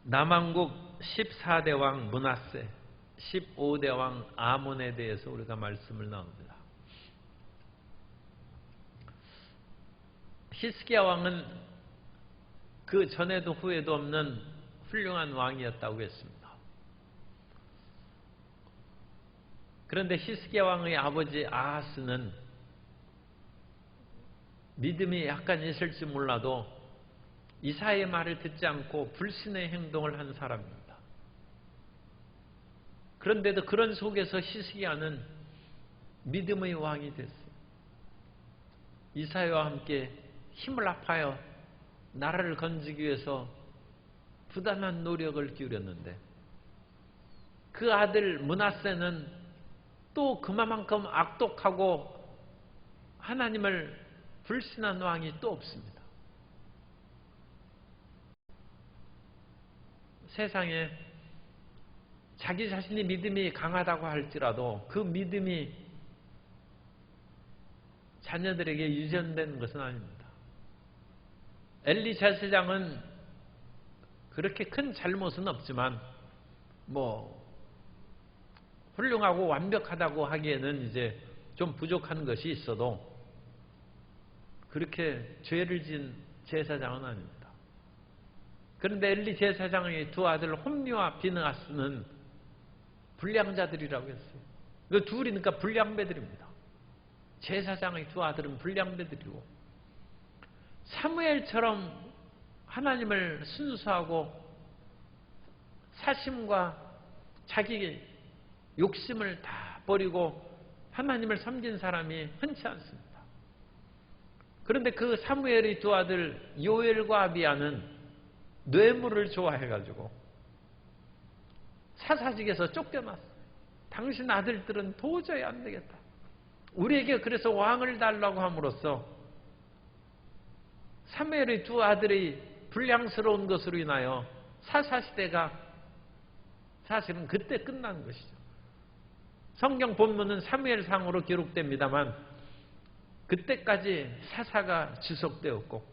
남왕국 14대 왕 므낫세, 15대 왕 아몬에 대해서 우리가 말씀을 나눕니다. 히스기야 왕은 그 전에도 후에도 없는 훌륭한 왕이었다고 했습니다. 그런데 히스기야 왕의 아버지 아하스는 믿음이 약간 있을지 몰라도 이사야의 말을 듣지 않고 불신의 행동을 한 사람입니다. 그런데도 그런 속에서 히스기야는 믿음의 왕이 됐어요. 이사야와 함께 힘을 합하여 나라를 건지기 위해서 부단한 노력을 기울였는데 그 아들 므낫세는 또 그만큼 악독하고 하나님을 불신한 왕이 또 없습니다. 세상에 자기 자신이 믿음이 강하다고 할지라도 그 믿음이 자녀들에게 유전된 것은 아닙니다. 엘리 제사장은 그렇게 큰 잘못은 없지만 훌륭하고 완벽하다고 하기에는 이제 좀 부족한 것이 있어도 그렇게 죄를 지은 제사장은 아닙니다. 그런데 엘리 제사장의 두 아들 홈리와 비느하스는 불량자들이라고 했어요. 그 둘이니까 불량배들입니다. 제사장의 두 아들은 불량배들이고 사무엘처럼 하나님을 순수하고 사심과 자기 욕심을 다 버리고 하나님을 섬긴 사람이 흔치 않습니다. 그런데 그 사무엘의 두 아들 요엘과 아비야는 뇌물을 좋아해가지고 사사직에서 쫓겨났어요. 당신 아들들은 도저히 안 되겠다. 우리에게 그래서 왕을 달라고 함으로써 사무엘의 두 아들이 불량스러운 것으로 인하여 사사시대가 사실은 그때 끝난 것이죠. 성경 본문은 사무엘상으로 기록됩니다만 그때까지 사사가 지속되었고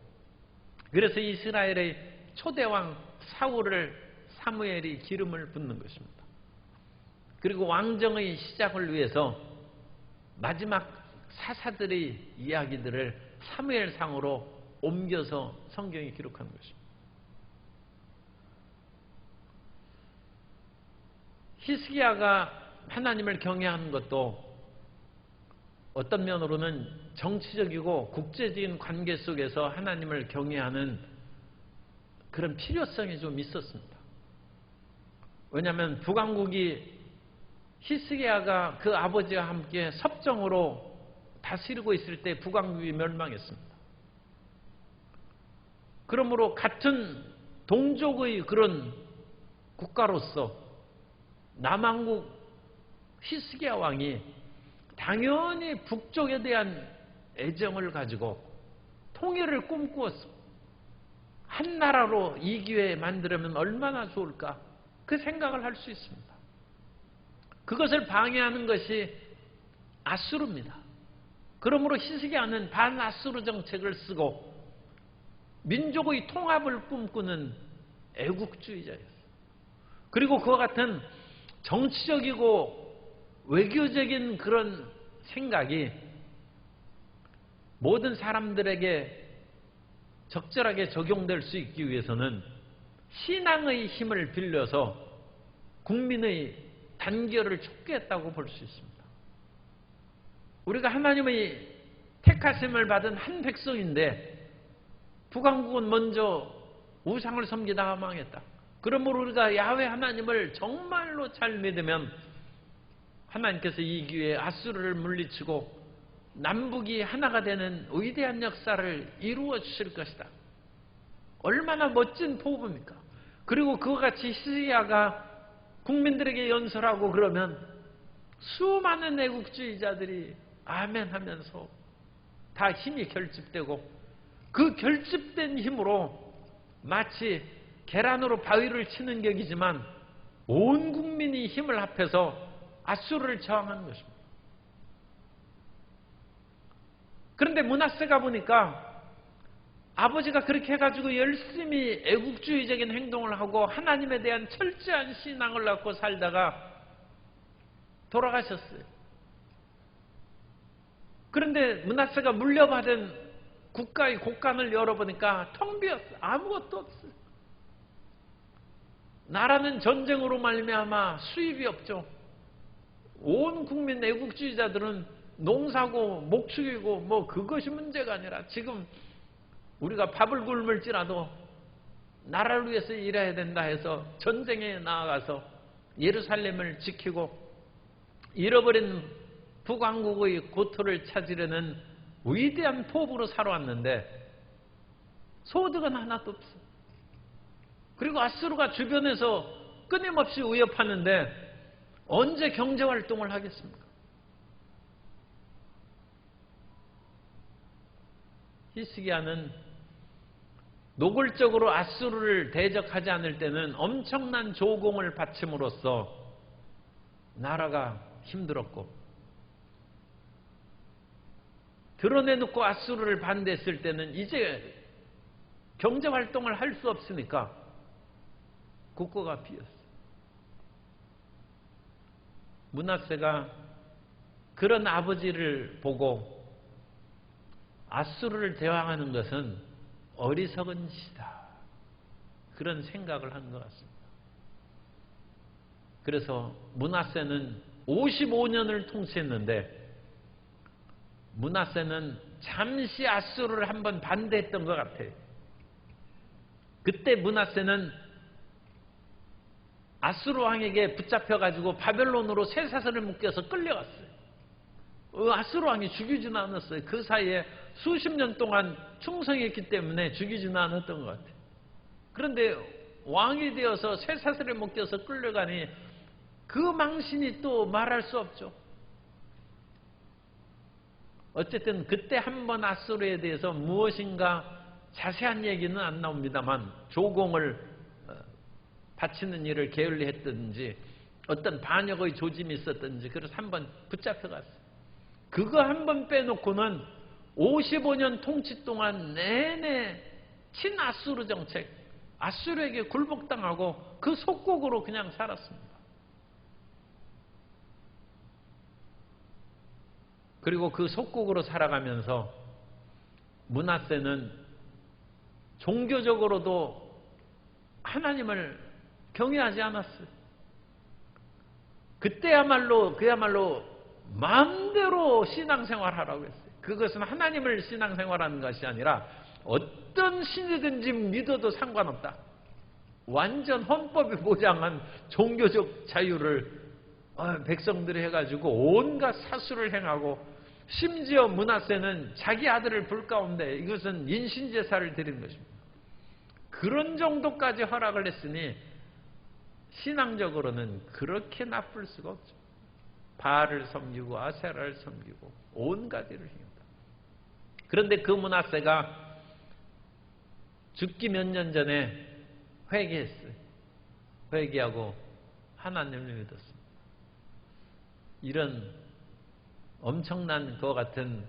그래서 이스라엘의 초대왕 사울을 사무엘이 기름을 붓는 것입니다. 그리고 왕정의 시작을 위해서 마지막 사사들의 이야기들을 사무엘상으로 옮겨서 성경이 기록한 것입니다. 히스기야가 하나님을 경외하는 것도 어떤 면으로는 정치적이고 국제적인 관계 속에서 하나님을 경외하는 그런 필요성이 좀 있었습니다. 왜냐하면 북왕국이 히스기야가 그 아버지와 함께 섭정으로 다스리고 있을 때 북왕국이 멸망했습니다. 그러므로 같은 동족의 그런 국가로서 남왕국 히스기야 왕이 당연히 북쪽에 대한 애정을 가지고 통일을 꿈꾸었습니다. 한 나라로 이 기회에 만들면 얼마나 좋을까 그 생각을 할 수 있습니다. 그것을 방해하는 것이 아수르입니다. 그러므로 히스기야는 반아수르 정책을 쓰고 민족의 통합을 꿈꾸는 애국주의자였어요. 그리고 그와 같은 정치적이고 외교적인 그런 생각이 모든 사람들에게 적절하게 적용될 수 있기 위해서는 신앙의 힘을 빌려서 국민의 단결을 촉구했다고 볼 수 있습니다. 우리가 하나님의 택하심을 받은 한 백성인데 북왕국은 먼저 우상을 섬기다가 망했다. 그러므로 우리가 야훼 하나님을 정말로 잘 믿으면 하나님께서 이 기회에 아수르를 물리치고 남북이 하나가 되는 위대한 역사를 이루어 주실 것이다. 얼마나 멋진 포부입니까? 그리고 그와 같이 히스기야가 국민들에게 연설하고 그러면 수많은 애국주의자들이 아멘 하면서 다 힘이 결집되고 그 결집된 힘으로 마치 계란으로 바위를 치는 격이지만 온 국민이 힘을 합해서 아수르를 저항하는 것입니다. 그런데 므낫세가 보니까 아버지가 그렇게 해가지고 열심히 애국주의적인 행동을 하고 하나님에 대한 철저한 신앙을 갖고 살다가 돌아가셨어요. 그런데 므낫세가 물려받은 국가의 곳간을 열어보니까 텅 비었어요. 아무것도 없어요. 나라는 전쟁으로 말미암아 수입이 없죠. 온 국민 애국주의자들은 농사고 목축이고 뭐 그것이 문제가 아니라 지금 우리가 밥을 굶을지라도 나라를 위해서 일해야 된다 해서 전쟁에 나아가서 예루살렘을 지키고 잃어버린 북왕국의 고토를 찾으려는 위대한 포부로 살아왔는데 소득은 하나도 없어. 그리고 아수르가 주변에서 끊임없이 위협하는데 언제 경제활동을 하겠습니까? 히스기야는 노골적으로 아수르를 대적하지 않을 때는 엄청난 조공을 바침으로써 나라가 힘들었고, 드러내놓고 아수르를 반대했을 때는 이제 경제활동을 할 수 없으니까 국고가 비었어요. 므낫세가 그런 아버지를 보고 아수르를 대항하는 것은 어리석은 짓이다, 그런 생각을 한 것 같습니다. 그래서 므낫세는 55년을 통치했는데 므낫세는 잠시 아수르를 한번 반대했던 것 같아요. 그때 므낫세는 아수르 왕에게 붙잡혀가지고 바벨론으로 쇠사슬을 묶여서 끌려갔어요. 아수르 왕이 죽이지는 않았어요. 그 사이에 수십 년 동안 충성했기 때문에 죽이지는 않았던 것 같아요. 그런데 왕이 되어서 쇠사슬에 묶여서 끌려가니 그 망신이 또 말할 수 없죠. 어쨌든 그때 한번 아수르에 대해서 무엇인가 자세한 얘기는 안 나옵니다만 조공을 바치는 일을 게을리 했든지 어떤 반역의 조짐이 있었든지 그래서 한번 붙잡혀갔어요. 그거 한번 빼놓고는 55년 통치 동안 내내 친아수르 정책, 아수르에게 굴복당하고 그 속국으로 그냥 살았습니다. 그리고 그 속국으로 살아가면서 므낫세는 종교적으로도 하나님을 경외하지 않았어요. 그야말로 마음대로 신앙생활하라고 했어요. 그것은 하나님을 신앙생활하는 것이 아니라 어떤 신이든지 믿어도 상관없다. 완전 헌법이 보장한 종교적 자유를 백성들이 해가지고 온갖 사수를 행하고, 심지어 므낫세는 자기 아들을 불 가운데 이것은 인신제사를 드리는 것입니다. 그런 정도까지 허락을 했으니 신앙적으로는 그렇게 나쁠 수가 없죠. 바알을 섬기고 아세라를 섬기고 온갖 일을 행한다. 그런데 그 므낫세가 죽기 몇 년 전에 회개했어요. 회개하고 하나님을 믿었습니다. 이런 엄청난 것 같은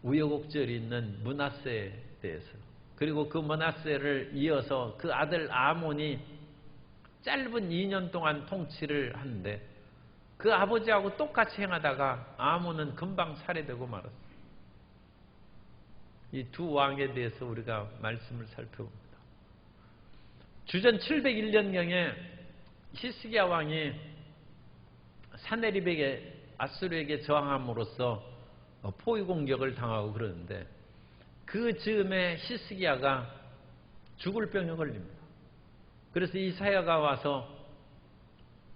우여곡절이 있는 므낫세에 대해서, 그리고 그 므낫세를 이어서 그 아들 아몬이 짧은 2년 동안 통치를 하는데 그 아버지하고 똑같이 행하다가 아몬은 금방 살해되고 말았어요. 이 두 왕에 대해서 우리가 말씀을 살펴봅니다. 주전 701년경에 히스기야 왕이 사네립에게 아수르에게 저항함으로써 포위 공격을 당하고 그러는데 그 즈음에 히스기야가 죽을 병에 걸립니다. 그래서 이사야가 와서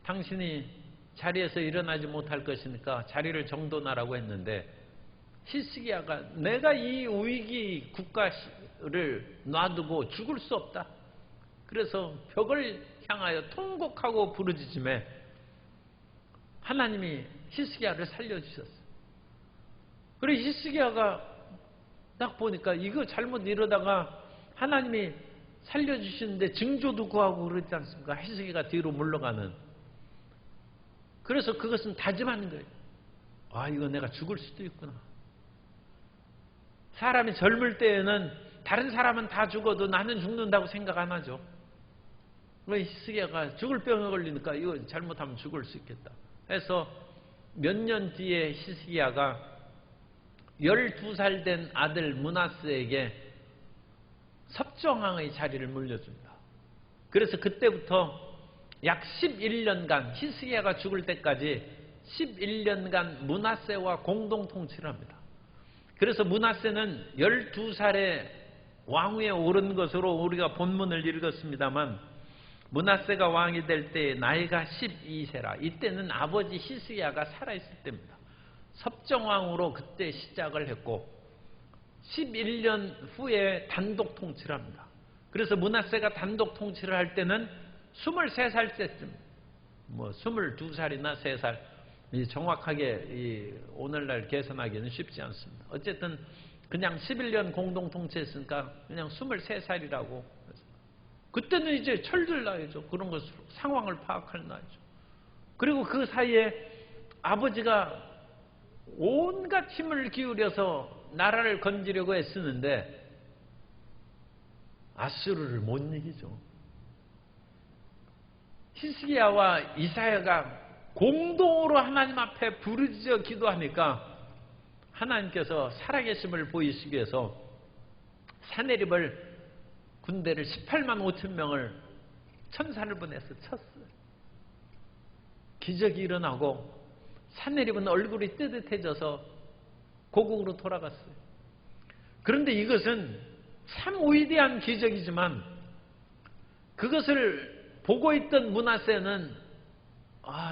당신이 자리에서 일어나지 못할 것이니까 자리를 정돈하라고 했는데 히스기야가 내가 이 위기 국가를 놔두고 죽을 수 없다. 그래서 벽을 향하여 통곡하고 부르짖음에 하나님이 히스기야를 살려주셨어요. 그리고 히스기야가 딱 보니까 이거 잘못 이러다가 하나님이 살려주시는데 징조도 구하고 그러지 않습니까? 히스기야가 뒤로 물러가는. 그래서 그것은 다짐하는 거예요. 아, 이거 내가 죽을 수도 있구나. 사람이 젊을 때에는 다른 사람은 다 죽어도 나는 죽는다고 생각 안 하죠. 히스기야가 죽을 병에 걸리니까 이거 잘못하면 죽을 수 있겠다 해서 몇 년 뒤에 히스기야가 12살 된 아들 므낫세에게 섭정왕의 자리를 물려줍니다. 그래서 그때부터 약 11년간 히스기야가 죽을 때까지 11년간 므낫세와 공동 통치를 합니다. 그래서 므낫세는 12살에 왕위에 오른 것으로 우리가 본문을 읽었습니다만 므낫세가 왕이 될 때 나이가 12세라. 이때는 아버지 히스기야가 살아있을 때입니다. 섭정왕으로 그때 시작을 했고 11년 후에 단독 통치를 합니다. 그래서 므낫세가 단독 통치를 할 때는 23살 때쯤 22살이나 3살 정확하게 오늘날 계산하기는 쉽지 않습니다. 어쨌든 그냥 11년 공동 통치했으니까 그냥 23살이라고. 그때는 이제 철들 나이죠. 그런 것으로 상황을 파악할 나이죠. 그리고 그 사이에 아버지가 온갖 힘을 기울여서 나라를 건지려고 애쓰는데 아수르를 못 이기죠. 히스기야와 이사야가 공동으로 하나님 앞에 부르짖어 기도하니까 하나님께서 살아계심을 보이시기 위해서 사내립을 군대를 18만 5천 명을 천사를 보내서 쳤어요. 기적이 일어나고 사내립은 얼굴이 뜨뜻해져서 고국으로 돌아갔어요. 그런데 이것은 참 위대한 기적이지만 그것을 보고 있던 므낫세는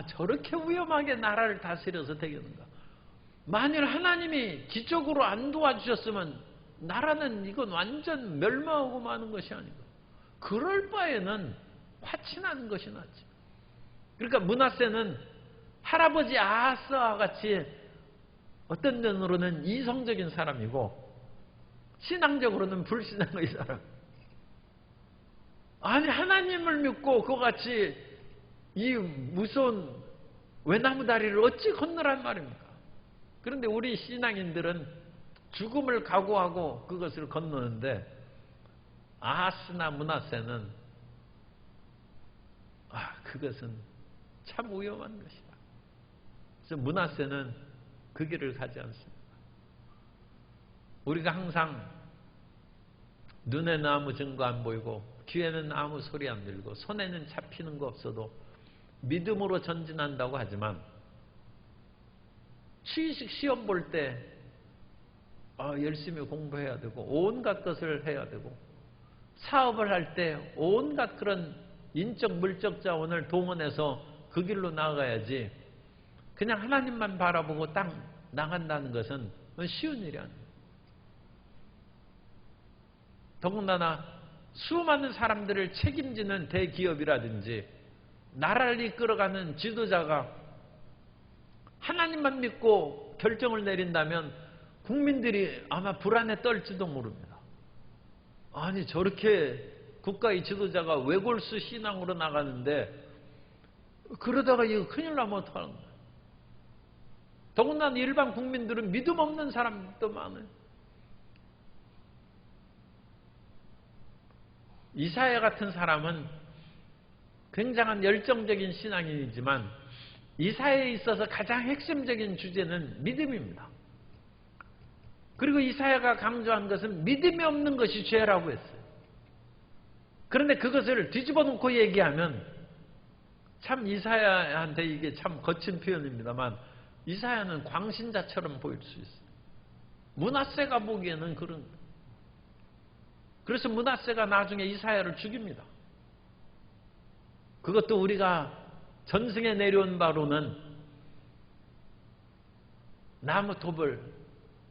저렇게 위험하게 나라를 다스려서 되겠는가. 만일 하나님이 기적으로 안 도와주셨으면 나라는 이건 완전 멸망하고 마는 것이 아닌가. 그럴 바에는 화친하는 것이 낫지. 그러니까 므낫세는 할아버지 아하스와 같이 어떤 면으로는 이성적인 사람이고 신앙적으로는 불신앙의 사람. 아니 하나님을 믿고 그와 같이 이 무서운 외나무 다리를 어찌 건너란 말입니까? 그런데 우리 신앙인들은 죽음을 각오하고 그것을 건너는데 아하스나 므낫세는 그것은 참 위험한 것이다. 그래서 므낫세는 그 길을 가지 않습니다. 우리가 항상 눈에는 아무 증거 안 보이고 귀에는 아무 소리 안 들리고 손에는 잡히는 거 없어도 믿음으로 전진한다고 하지만 취직 시험 볼 때 열심히 공부해야 되고 온갖 것을 해야 되고 사업을 할 때 온갖 그런 인적 물적 자원을 동원해서 그 길로 나아가야지 그냥 하나님만 바라보고 딱 나간다는 것은 쉬운 일이 아니에요. 더군다나 수많은 사람들을 책임지는 대기업이라든지 나라를 이끌어가는 지도자가 하나님만 믿고 결정을 내린다면 국민들이 아마 불안에 떨지도 모릅니다. 아니 저렇게 국가의 지도자가 외골수 신앙으로 나가는데 그러다가 이거 큰일 나면 어떡하는 거야. 더군다나 일반 국민들은 믿음 없는 사람도 많아요. 이사야 같은 사람은 굉장한 열정적인 신앙인이지만 이사야에 있어서 가장 핵심적인 주제는 믿음입니다. 그리고 이사야가 강조한 것은 믿음이 없는 것이 죄라고 했어요. 그런데 그것을 뒤집어 놓고 얘기하면 참 이사야한테 이게 참 거친 표현입니다만 이사야는 광신자처럼 보일 수 있어요. 므낫세가 보기에는 그런. 그래서 므낫세가 나중에 이사야를 죽입니다. 그것도 우리가 전승에 내려온 바로는 나무 톱을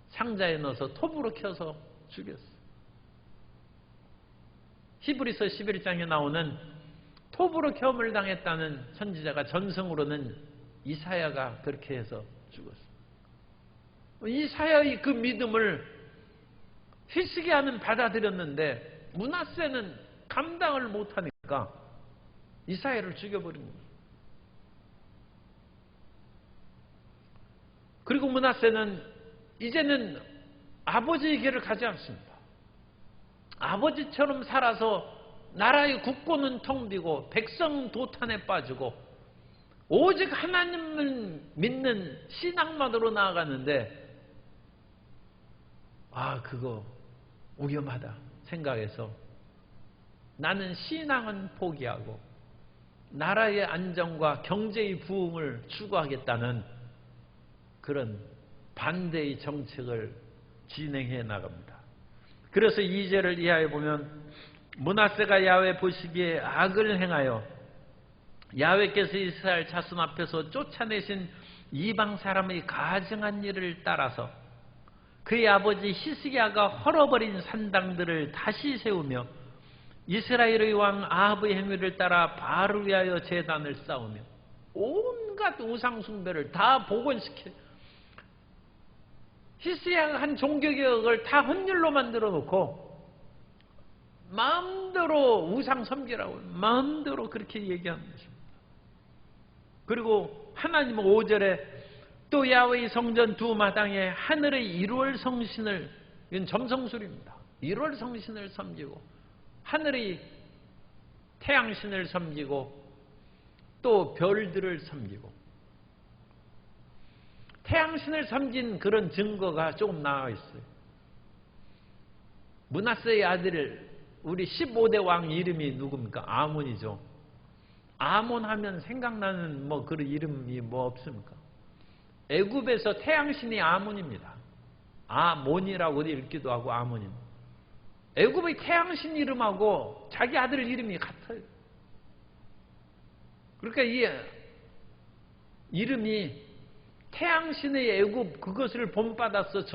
상자에 넣어서 톱으로 켜서 죽였어요. 히브리서 11장에 나오는 톱으로 겸을 당했다는 선지자가 전승으로는 이사야가 그렇게 해서 죽었어요. 이사야의 그 믿음을 히스기야는 받아들였는데 므낫세는 감당을 못하니까 이사야를 죽여버린 거예요. 그리고 므낫세는 이제는 아버지의 길을 가지 않습니다. 아버지처럼 살아서 나라의 국고는 텅 비고 백성 도탄에 빠지고 오직 하나님을 믿는 신앙만으로 나아가는데 그거 위험하다 생각해서 나는 신앙은 포기하고 나라의 안정과 경제의 부흥을 추구하겠다는 그런 반대의 정책을 진행해 나갑니다. 그래서 2절을 이하에 보면 므낫세가 야훼 보시기에 악을 행하여 야훼께서 이스라엘 자손 앞에서 쫓아내신 이방 사람의 가증한 일을 따라서 그의 아버지 히스기야가 헐어버린 산당들을 다시 세우며 이스라엘의 왕 아합의 행위를 따라 바알을 위하여 제단을 쌓으며 온갖 우상 숭배를 다 복원시켜 히스기야가 한 종교개혁을 다 헛일로 만들어 놓고 마음대로 우상 섬기라고 마음대로 그렇게 얘기하는 것입니다. 그리고 하나님은 5절에 또 야훼의 성전 두 마당에 하늘의 1월 성신을, 이건 점성술입니다. 1월 성신을 섬기고 하늘의 태양신을 섬기고 또 별들을 섬기고 태양신을 섬긴 그런 증거가 조금 나와 있어요. 므낫세의 아들 우리 15대 왕 이름이 누굽니까? 아몬이죠. 아몬 하면 생각나는 그런 이름이 없습니까? 애굽에서 태양신이 아몬입니다. 아몬이라고 읽기도 하고 아몬입니다. 애굽의 태양신 이름하고 자기 아들 이름이 같아요. 그러니까 이 이름이 태양신의 애굽 그것을 본받아서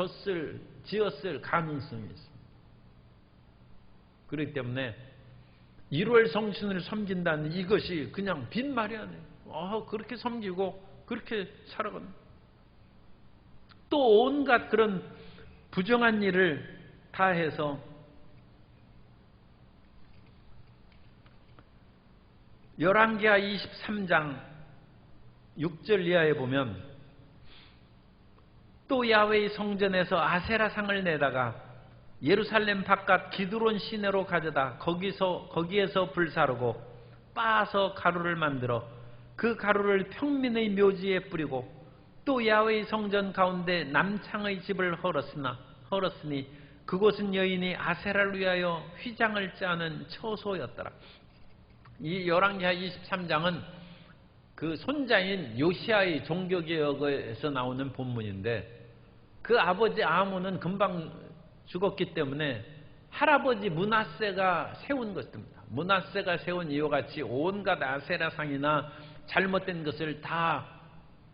지었을 가능성이 있습니다. 그렇기 때문에 1월 성신을 섬긴다는 이것이 그냥 빈말이 아니에요. 그렇게 섬기고 그렇게 살아가는. 또 온갖 그런 부정한 일을 다 해서 열왕기하 23장 6절 이하에 보면 또 야훼의 성전에서 아세라상을 내다가 예루살렘 바깥 기드론 시내로 가져다 거기에서 불사르고 빻아서 가루를 만들어 그 가루를 평민의 묘지에 뿌리고 또 야훼의 성전 가운데 남창의 집을 헐었으니 그곳은 여인이 아세라를 위하여 휘장을 짜는 처소였더라. 이 열왕기하 23장은 그 손자인 요시야의 종교개혁에서 나오는 본문인데 그 아버지 아몬은 금방 죽었기 때문에 할아버지 므낫세가 세운 것입니다. 므낫세가 세운 이와 같이 온갖 아세라상이나 잘못된 것을 다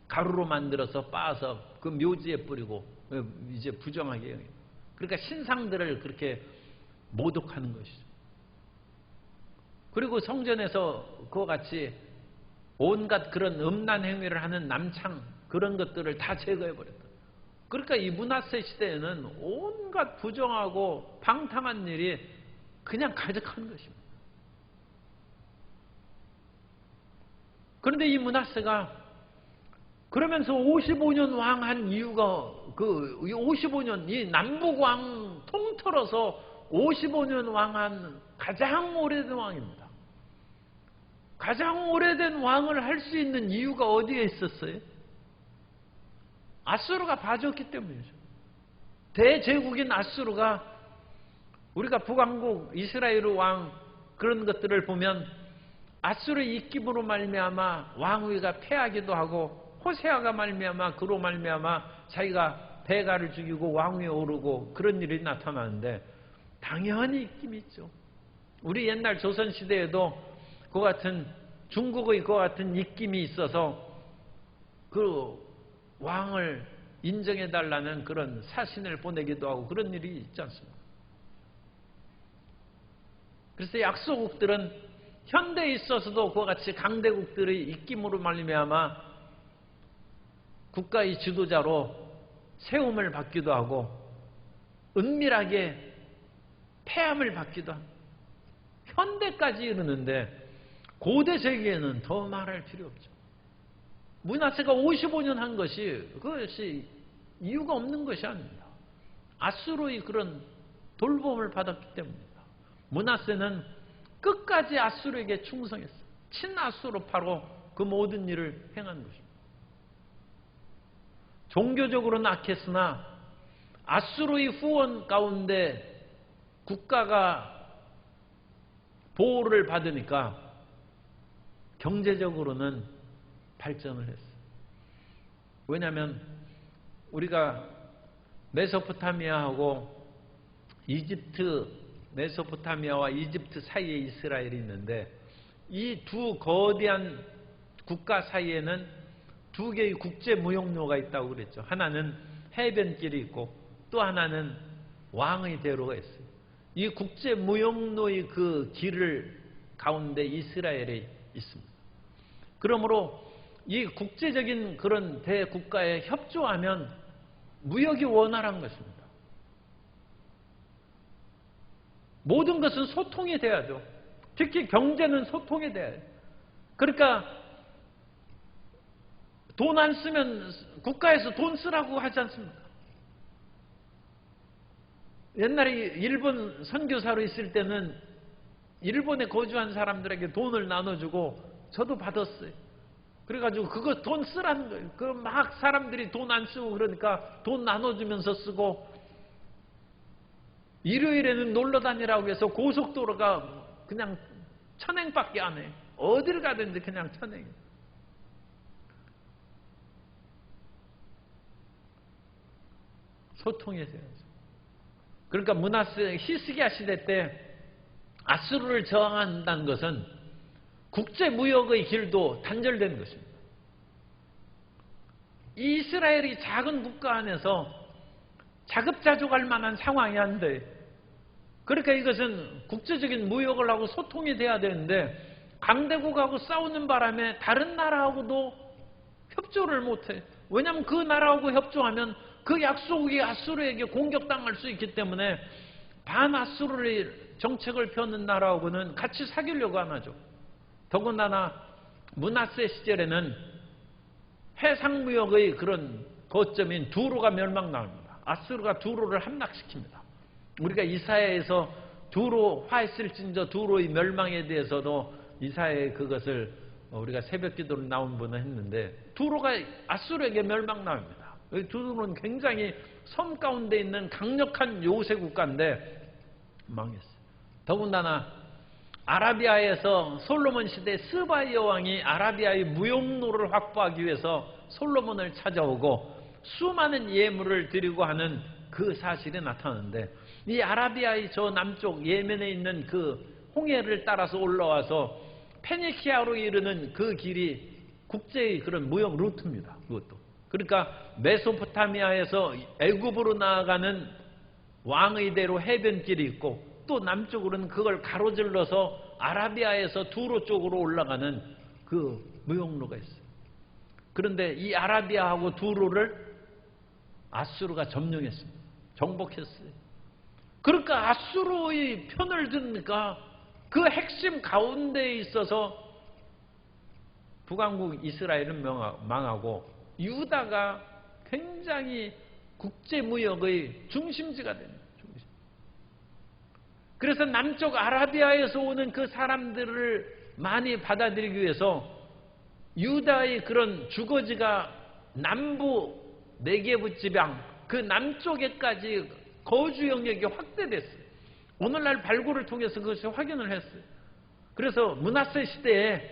가루로 만들어서 빻아서 그 묘지에 뿌리고 이제 부정하게 해요. 그러니까 신상들을 그렇게 모독하는 것이죠. 그리고 성전에서 그와 같이 온갖 그런 음란 행위를 하는 남창 그런 것들을 다 제거해버렸다. 그러니까 이 므낫세 시대에는 온갖 부정하고 방탕한 일이 그냥 가득한 것입니다. 그런데 이 므낫세가 그러면서 55년 왕한 이유가 55년 이 남북 왕 통틀어서 55년 왕한 가장 오래된 왕입니다. 가장 오래된 왕을 할 수 있는 이유가 어디에 있었어요? 아수르가 봐줬기 때문이죠. 대제국인 아수르가 우리가 북왕국 이스라엘 왕 그런 것들을 보면 아수르의 입김으로 말미암아 왕위가 패하기도 하고 호세아가 말미암아 그로 말미암아 자기가 배가를 죽이고 왕위에 오르고 그런 일이 나타나는데 당연히 입김이 있죠. 우리 옛날 조선시대에도 그 같은 중국의 그 같은 입김이 있어서 그 왕을 인정해달라는 그런 사신을 보내기도 하고 그런 일이 있지 않습니까? 그래서 약소국들은 현대에 있어서도 그와 같이 강대국들의 입김으로 말미암아 국가의 지도자로 세움을 받기도 하고 은밀하게 폐함을 받기도 합니다. 현대까지 이르는데 고대 세계에는 더 말할 필요 없죠. 므낫세가 55년 한 그것이 이유가 없는 것이 아닙니다. 아수르의 그런 돌봄을 받았기 때문입니다. 므낫세는 끝까지 아수르에게 충성했어요. 친아수르파로 그 모든 일을 행한 것입니다. 종교적으로는 악했으나 아수르의 후원 가운데 국가가 보호를 받으니까 경제적으로는 발전을 했어요. 왜냐하면 우리가 메소포타미아하고 이집트, 메소포타미아와 이집트 사이에 이스라엘이 있는데 이 두 거대한 국가 사이에는 두 개의 국제 무역로가 있다고 그랬죠. 하나는 해변길이 있고 또 하나는 왕의 대로가 있어요. 이 국제 무역로의 그 길을 가운데 이스라엘이 있습니다. 그러므로 이 국제적인 그런 대국가에 협조하면 무역이 원활한 것입니다. 모든 것은 소통이 돼야죠. 특히 경제는 소통이 돼야 해요. 그러니까 돈 안 쓰면 국가에서 돈 쓰라고 하지 않습니까? 옛날에 일본 선교사로 있을 때는 일본에 거주한 사람들에게 돈을 나눠주고 저도 받았어요. 그래가지고 그거 돈 쓰라는 거예요. 그 막 사람들이 돈 안 쓰고 그러니까 돈 나눠주면서 쓰고 일요일에는 놀러 다니라고 해서 고속도로가 그냥 천행밖에 안 해. 어딜 가든지 그냥 천행. 소통이 돼야죠. 그러니까 므낫세 히스기야 시대 때 아수르를 저항한다는 것은 국제 무역의 길도 단절된 것입니다. 이스라엘이 작은 국가 안에서 자급자족할 만한 상황이 안 돼. 그러니까 이것은 국제적인 무역을 하고 소통이 돼야 되는데 강대국하고 싸우는 바람에 다른 나라하고도 협조를 못해. 왜냐하면 그 나라하고 협조하면 그 약속이 아수르에게 공격당할 수 있기 때문에 반아수르의 정책을 펴는 나라하고는 같이 사귀려고 안 하죠. 더군다나 므낫세 시절에는 해상무역의 그런 거점인 두로가 멸망당합니다. 아수르가 두로를 함락시킵니다. 우리가 이사야에서 두로 화했을진저 두로의 멸망에 대해서도 이사야에 그것을 우리가 새벽기도로 나온 분은 했는데 두로가 아수르에게 멸망당합니다. 두로는 굉장히 섬 가운데 있는 강력한 요새 국가인데 망했어요. 더군다나 아라비아에서 솔로몬 시대 스바이 여왕이 아라비아의 무역로를 확보하기 위해서 솔로몬을 찾아오고 수많은 예물을 드리고 하는 그 사실이 나타나는데 이 아라비아의 저 남쪽 예멘에 있는 그 홍해를 따라서 올라와서 페니키아로 이르는 그 길이 국제의 그런 무역 루트입니다. 그것도. 그러니까 메소포타미아에서 애굽으로 나아가는 왕의 대로 해변길이 있고 또 남쪽으로는 그걸 가로질러서 아라비아에서 두로 쪽으로 올라가는 그 무역로가 있어요. 그런데 이 아라비아하고 두로를 아수르가 점령했습니다. 정복했어요. 그러니까 아수르의 편을 드니까 그 핵심 가운데에 있어서 북왕국 이스라엘은 망하고 유다가 굉장히 국제무역의 중심지가 됩니다. 그래서 남쪽 아라비아에서 오는 그 사람들을 많이 받아들이기 위해서 유다의 그런 주거지가 남부 네게브 지방 그 남쪽에까지 거주 영역이 확대됐어요. 오늘날 발굴을 통해서 그것이 확인을 했어요. 그래서 므낫세 시대에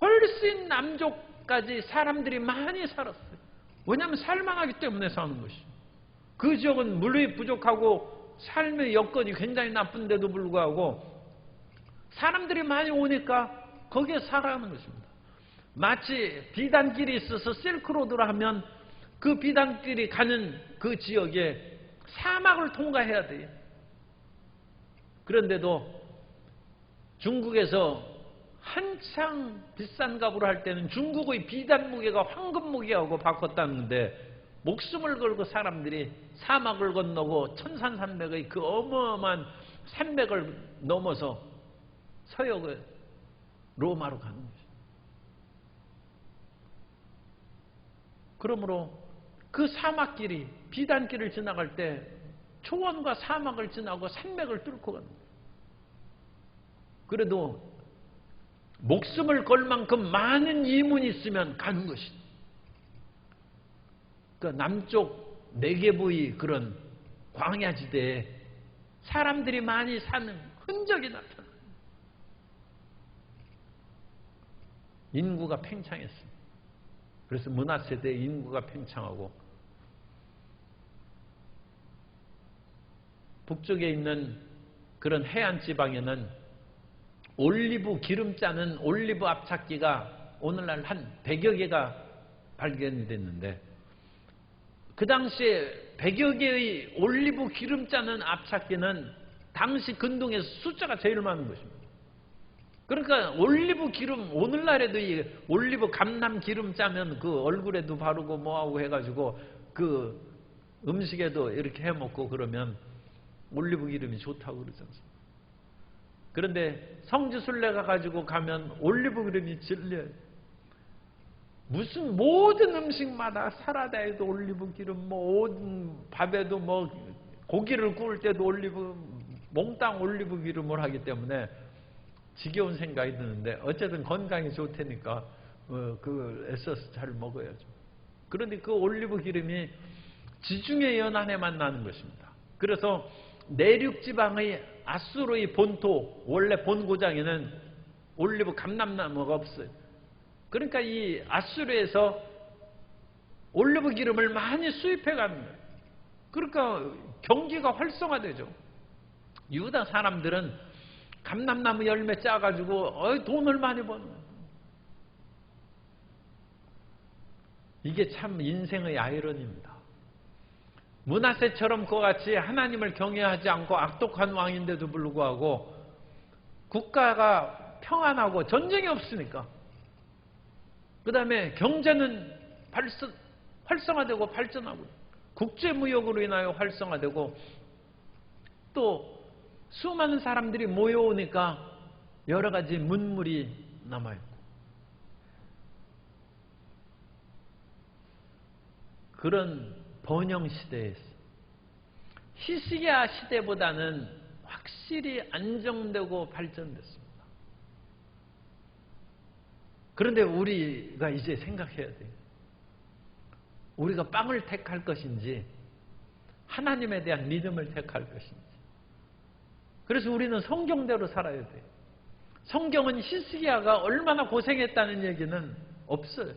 훨씬 남쪽까지 사람들이 많이 살았어요. 왜냐하면 살만하기 때문에 사는 것이죠. 그 지역은 물이 부족하고 삶의 여건이 굉장히 나쁜데도 불구하고 사람들이 많이 오니까 거기에 살아가는 것입니다. 마치 비단길이 있어서 실크로드라 하면 그 비단길이 가는 그 지역에 사막을 통과해야 돼요. 그런데도 중국에서 한창 비싼 값으로 할 때는 중국의 비단 무게가 황금 무게하고 바꿨다는데 목숨을 걸고 사람들이 사막을 건너고 천산산맥의 그 어마어마한 산맥을 넘어서 서역의 로마로 가는 것이죠. 그러므로 그 사막길이 비단길을 지나갈 때 초원과 사막을 지나고 산맥을 뚫고 가는 거예요. 그래도 목숨을 걸 만큼 많은 이문이 있으면 가는 것이다. 그 남쪽 내게부의 그런 광야지대에 사람들이 많이 사는 흔적이 나타나. 인구가 팽창했습니다. 그래서 문하세대의 인구가 팽창하고 북쪽에 있는 그런 해안 지방에는 올리브 기름 짜는 올리브 압착기가 오늘날 한 100여 개가 발견이 됐는데 그 당시에 100여 개의 올리브 기름 짜는 압착기는 당시 근동에서 숫자가 제일 많은 것입니다. 그러니까 올리브 기름, 오늘날에도 이 올리브 감람 기름 짜면 그 얼굴에도 바르고 뭐하고 해가지고 그 음식에도 이렇게 해 먹고 그러면 올리브 기름이 좋다고 그러지 않습니까? 그런데 성지순례 가가지고 가면 올리브 기름이 질려요. 무슨 모든 음식마다 사라다에도 올리브 기름, 뭐 밥에도 뭐 고기를 구울 때도 올리브, 몽땅 올리브 기름을 하기 때문에 지겨운 생각이 드는데 어쨌든 건강이 좋다니까 그걸 애써서 잘 먹어야죠. 그런데 그 올리브 기름이 지중해 연안에만 나는 것입니다. 그래서 내륙 지방의 아수르의 본토, 원래 본고장에는 올리브 감람나무가 없어요. 그러니까 이 아수르에서 올리브 기름을 많이 수입해 가는 거예요. 그러니까 경기가 활성화되죠. 유다 사람들은 감람나무 열매 짜가지고 돈을 많이 버는 거예요. 이게 참 인생의 아이러니입니다. 므낫세처럼 그와 같이 하나님을 경외하지 않고 악독한 왕인데도 불구하고 국가가 평안하고 전쟁이 없으니까 그 다음에 경제는 활성화되고 발전하고 국제무역으로 인하여 활성화되고 또 수많은 사람들이 모여오니까 여러 가지 문물이 남아있고 그런 번영 시대에서 히스기야 시대보다는 확실히 안정되고 발전됐습니다. 그런데 우리가 이제 생각해야 돼요. 우리가 빵을 택할 것인지 하나님에 대한 믿음을 택할 것인지. 그래서 우리는 성경대로 살아야 돼요. 성경은 히스기야가 얼마나 고생했다는 얘기는 없어요.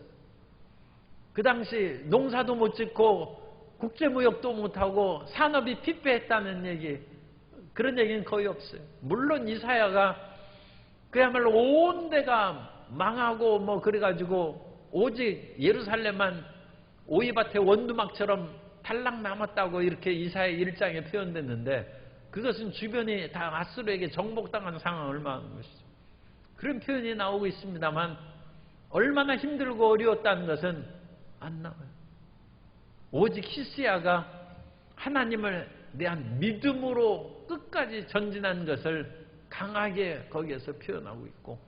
그 당시 농사도 못 짓고 국제무역도 못하고 산업이 피폐했다는 얘기, 그런 얘기는 거의 없어요. 물론 이사야가 그야말로 온 데가 망하고 뭐 그래가지고 오직 예루살렘만 오이밭의 원두막처럼 탈락 남았다고 이렇게 이사야 1장에 표현됐는데 그것은 주변이 다 아수르에게 정복당한 상황을 말하는 것이죠. 그런 표현이 나오고 있습니다만 얼마나 힘들고 어려웠다는 것은 안 나와요. 오직 히스기야가 하나님을 대한 믿음으로 끝까지 전진한 것을 강하게 거기에서 표현하고 있고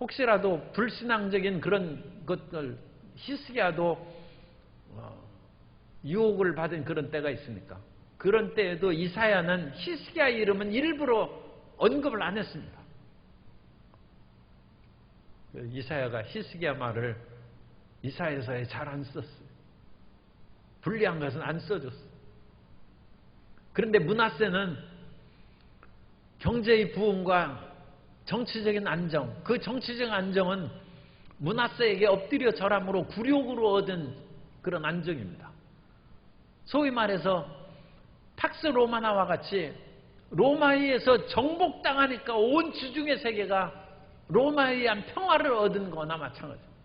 혹시라도 불신앙적인 그런 것들 히스기야도 유혹을 받은 그런 때가 있으니까 그런 때에도 이사야는 히스기야의 이름은 일부러 언급을 안 했습니다. 이사야가 히스기야 말을 이사야서에 잘 안 썼어요. 불리한 것은 안 써줬어요. 그런데 므낫세는 경제의 부흥과 정치적인 안정, 그 정치적 안정은 므낫세에게 엎드려 절함으로 굴욕으로 얻은 그런 안정입니다. 소위 말해서 팍스 로마나와 같이 로마에 의해서 정복당하니까 온 지중해 세계가 로마에 의한 평화를 얻은 거나 마찬가지입니다.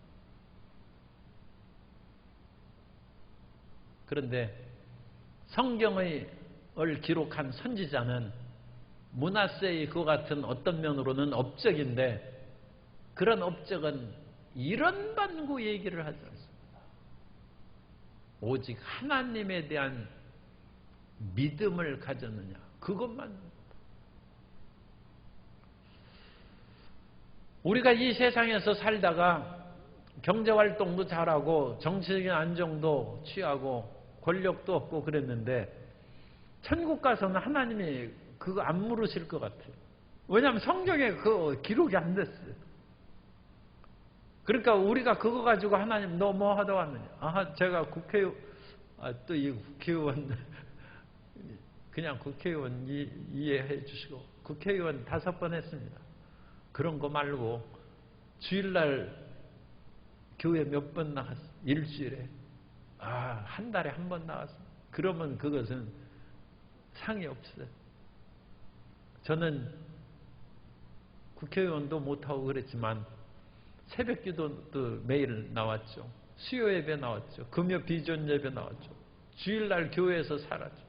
그런데 성경을 기록한 선지자는 므낫세의 그 같은 어떤 면으로는 업적인데 그런 업적은 이런 반구 얘기를 하지 않습니다. 오직 하나님에 대한 믿음을 가졌느냐 그것만. 우리가 이 세상에서 살다가 경제활동도 잘하고 정치적인 안정도 취하고 권력도 없고 그랬는데 천국 가서는 하나님이 그거 안 물으실 것 같아요. 왜냐하면 성경에 그 기록이 안 됐어요. 그러니까 우리가 그거 가지고 하나님 너 뭐 하다 왔느냐? 아, 제가 국회의원, 또 이 국회의원 그냥 국회의원 이해해 주시고 국회의원 5번 했습니다. 그런 거 말고 주일날 교회 몇 번 나갔어? 일주일에. 한 달에 한 번 나갔어. 그러면 그것은 상이 없어요. 저는 국회의원도 못하고 그랬지만 새벽 기도도 매일 나왔죠. 수요 예배 나왔죠. 금요 비전 예배 나왔죠. 주일날 교회에서 살았죠.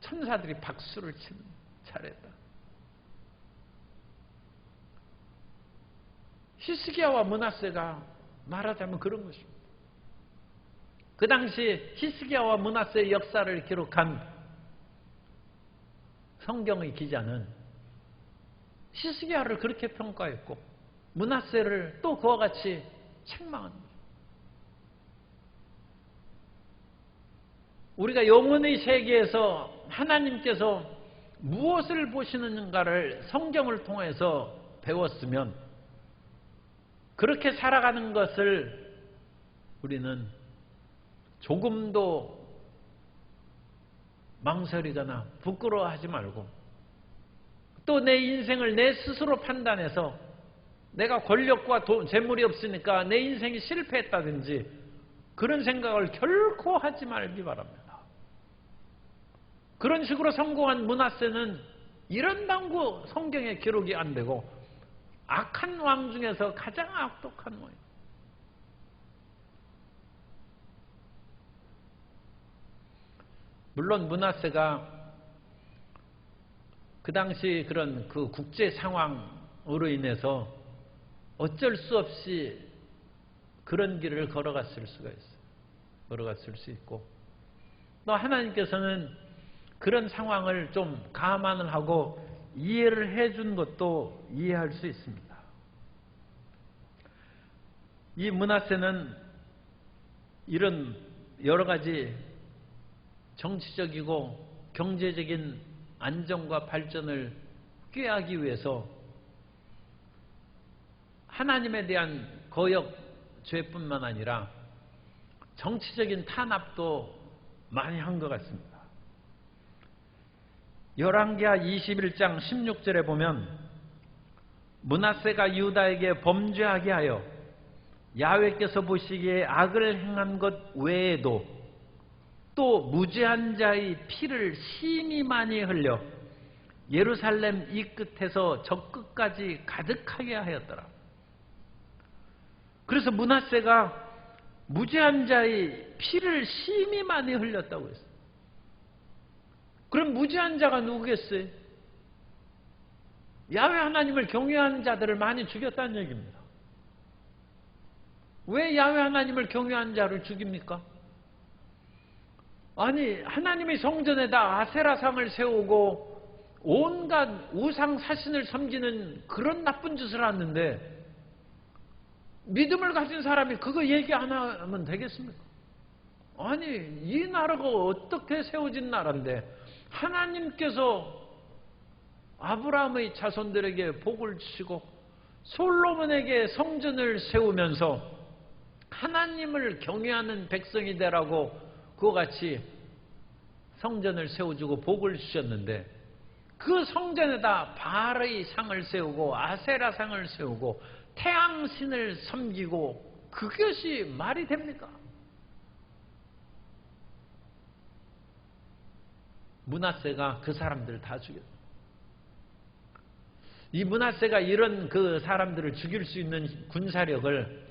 천사들이 박수를 치는 잘했다. 히스기야와 므낫세가 말하자면 그런 것입니다. 그 당시 히스기야와 므낫세의 역사를 기록한 성경의 기자는 히스기야를 그렇게 평가했고 므낫세를 또 그와 같이 책망합니다. 우리가 영혼의 세계에서 하나님께서 무엇을 보시는가를 성경을 통해서 배웠으면 그렇게 살아가는 것을 우리는 조금도 망설이거나 부끄러워하지 말고 또 내 인생을 내 스스로 판단해서 내가 권력과 재물이 없으니까 내 인생이 실패했다든지 그런 생각을 결코 하지 말기 바랍니다. 그런 식으로 성공한 므낫세는 이런 방구 성경에 기록이 안 되고 악한 왕 중에서 가장 악독한 왕이에요. 물론 므낫세가 그 당시 그런 그 국제 상황으로 인해서 어쩔 수 없이 그런 길을 걸어갔을 수가 있어요. 걸어갔을 수 있고 또 하나님께서는 그런 상황을 좀 감안을 하고 이해를 해준 것도 이해할 수 있습니다. 이 므낫세는 이런 여러 가지 정치적이고 경제적인 안정과 발전을 꾀하기 위해서 하나님에 대한 거역죄뿐만 아니라 정치적인 탄압도 많이 한 것 같습니다. 열왕기하 21장 16절에 보면 므낫세가 유다에게 범죄하게 하여 야훼께서 보시기에 악을 행한 것 외에도 또 무죄한 자의 피를 심히 많이 흘려 예루살렘 이 끝에서 저 끝까지 가득하게 하였더라. 그래서 므낫세가 무죄한 자의 피를 심히 많이 흘렸다고 했어요. 그럼 무죄한 자가 누구겠어요? 야훼 하나님을 경외하는 자들을 많이 죽였다는 얘기입니다. 왜 야훼 하나님을 경외하는 자를 죽입니까? 아니 하나님의 성전에다 아세라상을 세우고 온갖 우상 사신을 섬기는 그런 나쁜 짓을 하는데 믿음을 가진 사람이 그거 얘기 안 하면 되겠습니까? 아니 이 나라가 어떻게 세워진 나라인데 하나님께서 아브라함의 자손들에게 복을 주시고 솔로몬에게 성전을 세우면서 하나님을 경외하는 백성이 되라고 그와 같이 성전을 세워주고 복을 주셨는데 그 성전에다 바알의 상을 세우고 아세라 상을 세우고 태양신을 섬기고 그것이 말이 됩니까? 므낫세가 그 사람들을 다 죽였어요. 이 므낫세가 이런 그 사람들을 죽일 수 있는 군사력을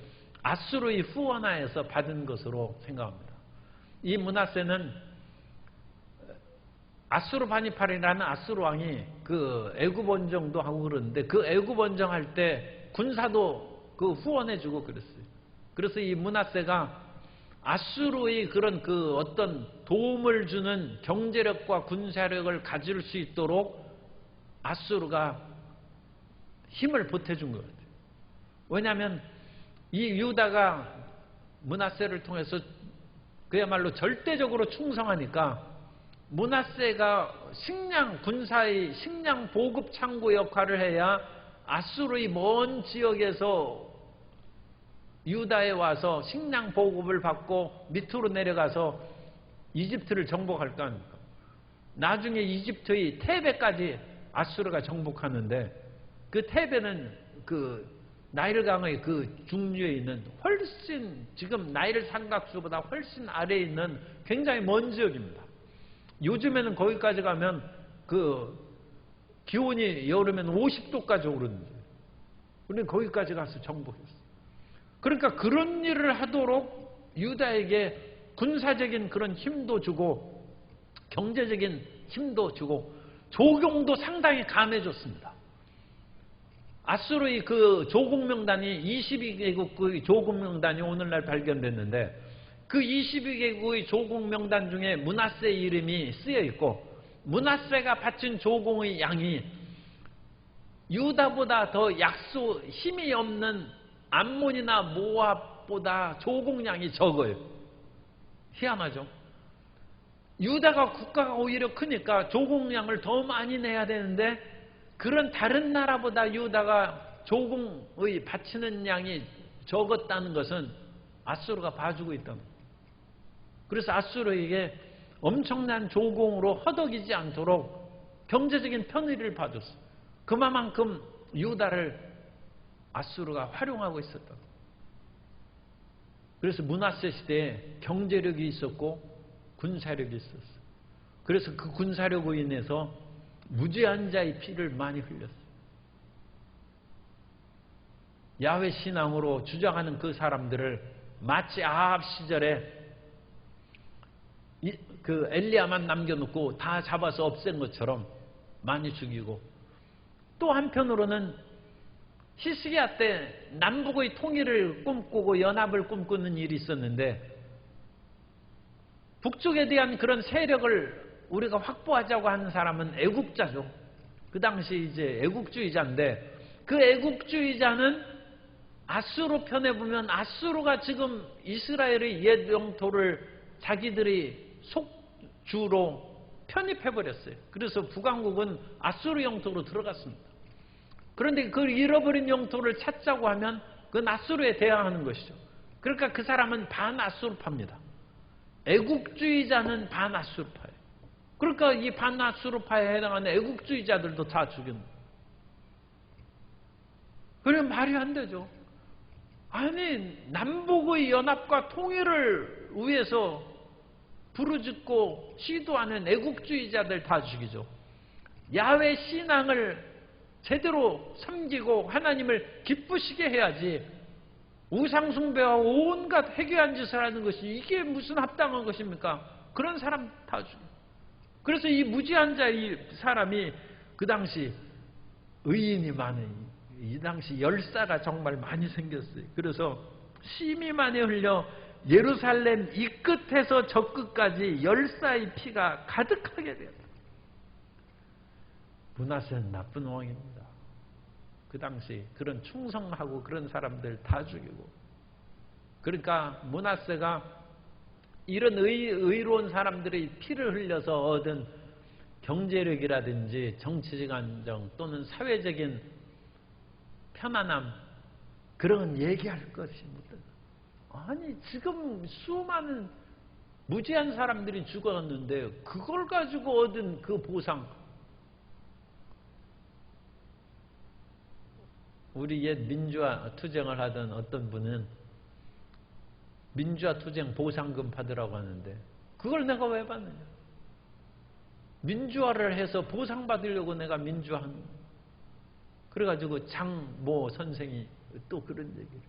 아수르의 후원하에서 받은 것으로 생각합니다. 이 므낫세는 아수르 바니팔이라는 아수르 왕이 그 애굽 원정도 하고 그러는데 그 애굽 원정할 때 군사도 그 후원해주고 그랬어요. 그래서 이 므낫세가 아수르의 그런 그 어떤 도움을 주는 경제력과 군사력을 가질 수 있도록 아수르가 힘을 보태준 것 같아요. 왜냐하면 이 유다가 므낫세를 통해서 그야말로 절대적으로 충성하니까 므낫세가 군사의 식량 보급 창구 역할을 해야 아수르의 먼 지역에서 유다에 와서 식량 보급을 받고 밑으로 내려가서 이집트를 정복할 거 아닙니까? 나중에 이집트의 테베까지 아수르가 정복하는데, 그 테베는 그 나일강의 그 중류에 있는 훨씬, 지금 나일 삼각수보다 훨씬 아래에 있는 굉장히 먼 지역입니다. 요즘에는 거기까지 가면 그 기온이 여름에는 50도까지 오르는데, 우리는 거기까지 가서 정복했어요. 그러니까 그런 일을 하도록 유다에게 군사적인 그런 힘도 주고 경제적인 힘도 주고 조공도 상당히 감해줬습니다. 아수르의 그 조공명단이 22개국의 조공명단이 오늘날 발견됐는데, 그 22개국의 조공명단 중에 므낫세의 이름이 쓰여 있고, 므낫세가 바친 조공의 양이 유다보다 더 힘이 없는 암몬이나 모압보다 조공량이 적어요. 희한하죠? 유다가 국가가 오히려 크니까 조공량을 더 많이 내야 되는데, 그런 다른 나라보다 유다가 조공의 바치는 양이 적었다는 것은 아수르가 봐주고 있다는 거예요. 그래서 아수르에게 엄청난 조공으로 허덕이지 않도록 경제적인 편의를 봐줬어요. 그만큼 유다를 아수르가 활용하고 있었다. 그래서 므낫세 시대에 경제력이 있었고 군사력이 있었어요. 그래서 그 군사력으로 인해서 무죄한 자의 피를 많이 흘렸어요. 야훼 신앙으로 주장하는 그 사람들을 마치 아합 시절에 그 엘리야만 남겨놓고 다 잡아서 없앤 것처럼 많이 죽이고, 또 한편으로는 히스기야 때 남북의 통일을 꿈꾸고 연합을 꿈꾸는 일이 있었는데, 북쪽에 대한 그런 세력을 우리가 확보하자고 하는 사람은 애국자죠. 그 당시 이제 애국주의자인데, 그 애국주의자는 아수르 편에 보면 아수르가 지금 이스라엘의 옛 영토를 자기들이 속주로 편입해버렸어요. 그래서 북왕국은 아수르 영토로 들어갔습니다. 그런데 그 잃어버린 영토를 찾자고 하면 그건 아수르에 대항하는 것이죠. 그러니까 그 사람은 반아수르파입니다. 애국주의자는 반아수르파예요. 그러니까 이 반아수르파에 해당하는 애국주의자들도 다 죽였는. 그러면 말이 안 되죠. 아니, 남북의 연합과 통일을 위해서 부르짖고 시도하는 애국주의자들 다 죽이죠. 야훼 신앙을 제대로 섬기고 하나님을 기쁘시게 해야지 우상숭배와 온갖 해괴한 짓을 하는 것이 이게 무슨 합당한 것입니까? 그런 사람 다 죽여. 그래서 이 무지한 자의 사람이 그 당시 의인이 많아요. 이 당시 열사가 정말 많이 생겼어요. 그래서 심이 많이 흘려 예루살렘 이 끝에서 저 끝까지 열사의 피가 가득하게 되었다. 므낫세는 나쁜 왕입니다. 그 당시 그런 충성하고 그런 사람들 다 죽이고. 그러니까 므낫세가 이런 의로운 사람들의 피를 흘려서 얻은 경제력이라든지 정치적 안정 또는 사회적인 편안함, 그런 건 얘기할 것이 못 된다. 아니, 지금 수많은 무지한 사람들이 죽었는데 그걸 가지고 얻은 그 보상, 우리 옛 민주화 투쟁을 하던 어떤 분은 민주화 투쟁 보상금 받으라고 하는데 그걸 내가 왜 받느냐? 민주화를 해서 보상 받으려고 내가 민주화한 거야. 그래가지고 장모 선생이 또 그런 얘기를,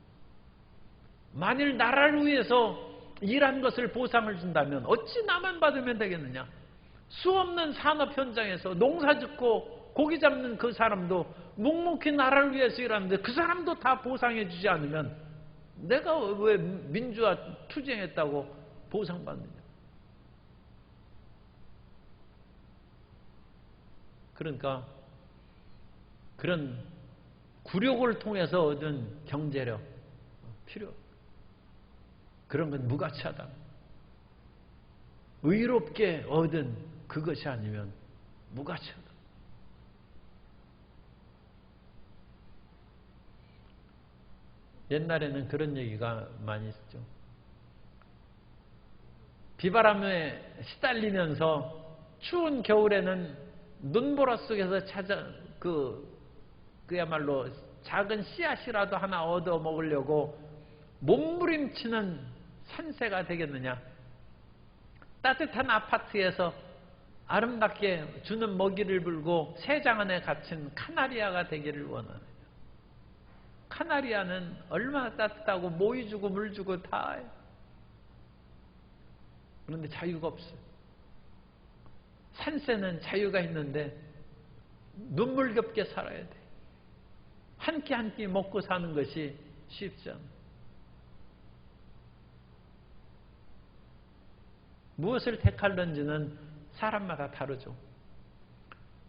만일 나라를 위해서 일한 것을 보상을 준다면 어찌 나만 받으면 되겠느냐? 수없는 산업 현장에서 농사 짓고 고기 잡는 그 사람도 묵묵히 나라를 위해서 일하는데 그 사람도 다 보상해 주지 않으면 내가 왜 민주화 투쟁했다고 보상받느냐? 그러니까 그런 굴욕을 통해서 얻은 경제력 필요, 그런 건 무가치하다. 의롭게 얻은 그것이 아니면 무가치하다. 옛날에는 그런 얘기가 많이 있었죠. 비바람에 시달리면서 추운 겨울에는 눈보라 속에서 그야말로 작은 씨앗이라도 하나 얻어 먹으려고 몸부림치는 산새가 되겠느냐? 따뜻한 아파트에서 아름답게 주는 먹이를 불고 새장 안에 갇힌 카나리아가 되기를 원하느냐? 카나리아는 얼마나 따뜻하고 모이 주고 물 주고 다 해요. 그런데 자유가 없어요. 산새는 자유가 있는데 눈물겹게 살아야 돼. 한 끼 한 끼 먹고 사는 것이 쉽지 않아. 무엇을 택할는지는 사람마다 다르죠.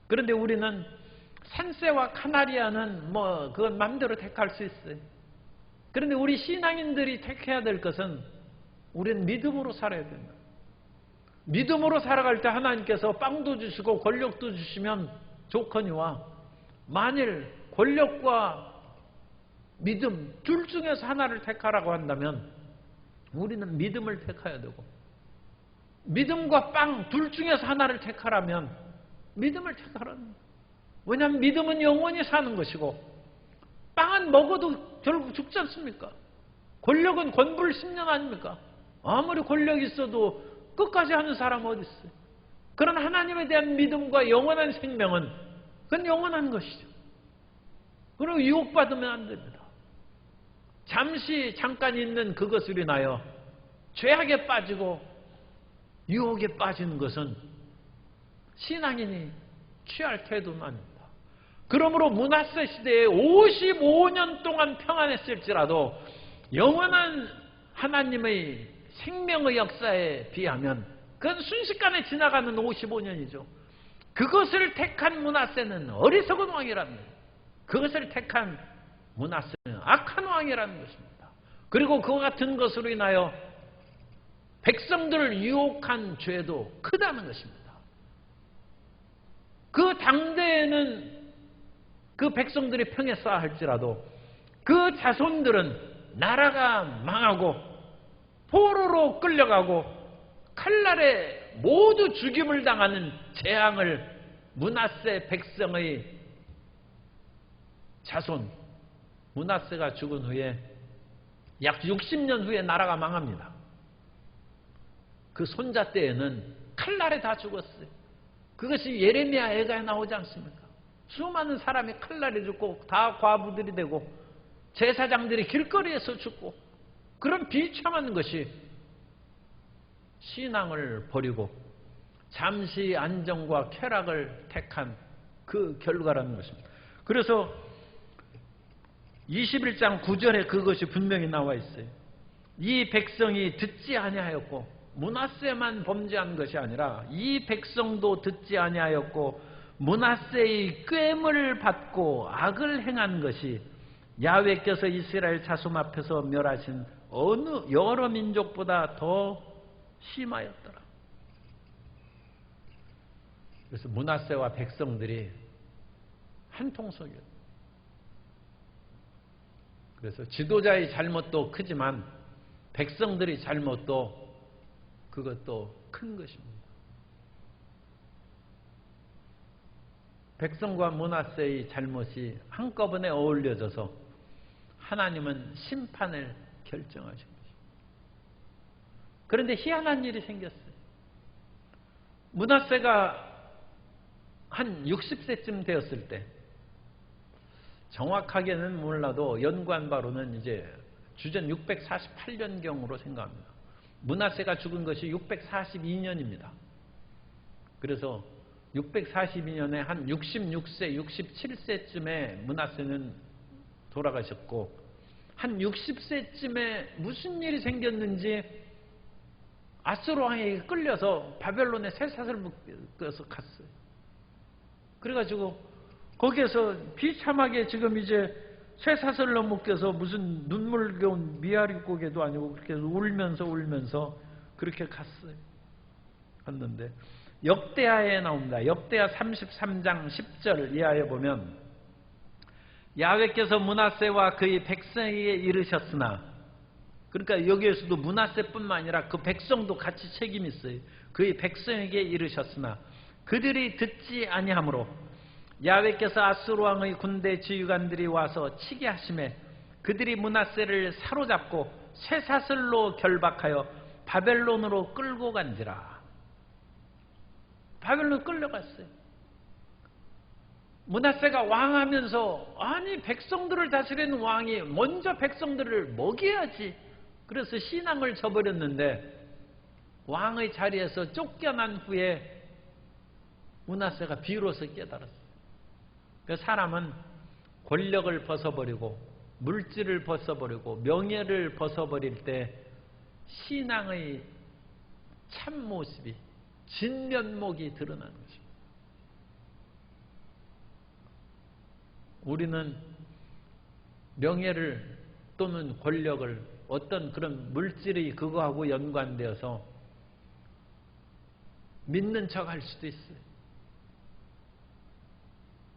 그런데 우리는 산새와 카나리아는 그건 마음대로 택할 수 있어요. 그런데 우리 신앙인들이 택해야 될 것은 우리는 믿음으로 살아야 된다. 믿음으로 살아갈 때 하나님께서 빵도 주시고 권력도 주시면 좋거니와 만일 권력과 믿음 둘 중에서 하나를 택하라고 한다면 우리는 믿음을 택해야 되고 믿음과 빵 둘 중에서 하나를 택하라면 믿음을 택하라는 거예요. 왜냐하면 믿음은 영원히 사는 것이고 빵은 먹어도 결국 죽지 않습니까? 권력은 권불 10년 아닙니까? 아무리 권력이 있어도 끝까지 하는 사람 어디 있어요? 그런 하나님에 대한 믿음과 영원한 생명은 그건 영원한 것이죠. 그리고 유혹받으면 안 됩니다. 잠깐 있는 그것으로 인하여 죄악에 빠지고 유혹에 빠지는 것은 신앙인이 취할 태도는 아닙니다. 그러므로 므낫세 시대에 55년 동안 평안했을지라도 영원한 하나님의 생명의 역사에 비하면 그건 순식간에 지나가는 55년이죠. 그것을 택한 므낫세는 어리석은 왕이라는 거예요. 그것을 택한 므낫세는 악한 왕이라는 것입니다. 그리고 그와 같은 것으로 인하여 백성들을 유혹한 죄도 크다는 것입니다. 그 당대에는 그 백성들이 평했어야 할지라도 그 자손들은 나라가 망하고 포로로 끌려가고 칼날에 모두 죽임을 당하는 재앙을 므낫세 백성의 자손 므낫세가 죽은 후에 약 60년 후에 나라가 망합니다. 그 손자 때에는 칼날에 다 죽었어요. 그것이 예레미야 애가에 나오지 않습니까? 수많은 사람이 칼날에 죽고 다 과부들이 되고 제사장들이 길거리에서 죽고 그런 비참한 것이 신앙을 버리고 잠시 안정과 쾌락을 택한 그 결과라는 것입니다. 그래서 21장 9절에 그것이 분명히 나와 있어요. 이 백성이 듣지 아니하였고 므낫세만 범죄한 것이 아니라 이 백성도 듣지 아니하였고 므낫세의 꾀을 받고 악을 행한 것이 야훼께서 이스라엘 자손 앞에서 멸하신 어느 여러 민족보다 더 심하였더라. 그래서 므낫세와 백성들이 한 통속이었어요. 그래서 지도자의 잘못도 크지만 백성들의 잘못도 그것도 큰 것입니다. 백성과 므낫세의 잘못이 한꺼번에 어울려져서 하나님은 심판을 결정하신 것입니다. 그런데 희한한 일이 생겼어요. 므낫세가 한 60세쯤 되었을 때 정확하게는 몰라도 연구한 바로는 이제 주전 648년경으로 생각합니다. 므낫세가 죽은 것이 642년입니다. 그래서 642년에 한 66세, 67세쯤에 므낫세는 돌아가셨고 한 60세쯤에 무슨 일이 생겼는지 아수르 왕에게 끌려서 바벨론에 쇠사슬 묶여서 갔어요. 그래가지고 거기에서 비참하게 지금 이제 쇠사슬로 묶여서 무슨 눈물겨운 미아리고개도 아니고 그렇게 울면서 그렇게 갔어요. 갔는데 역대하에 나옵니다. 역대하 33장 10절 이하에 보면 야훼께서 므낫세와 그의 백성에게 이르셨으나, 그러니까 여기에서도 므낫세뿐만 아니라 그 백성도 같이 책임이 있어요. 그의 백성에게 이르셨으나 그들이 듣지 아니하므로 야훼께서 아수르 왕의 군대 지휘관들이 와서 치게 하심에 그들이 므낫세를 사로잡고 쇠사슬로 결박하여 바벨론으로 끌고 간지라. 바벨론 끌려갔어요. 므낫세가 왕하면서 아니 백성들을 다스리는 왕이 먼저 백성들을 먹여야지. 그래서 신앙을 저버렸는데 왕의 자리에서 쫓겨난 후에 므낫세가 비로소 깨달았어요. 그 사람은 권력을 벗어버리고 물질을 벗어버리고 명예를 벗어버릴 때 신앙의 참모습이 진면목이 드러나는 것입니다. 우리는 명예를 또는 권력을 어떤 그런 물질이 그거하고 연관되어서 믿는 척 할 수도 있어요.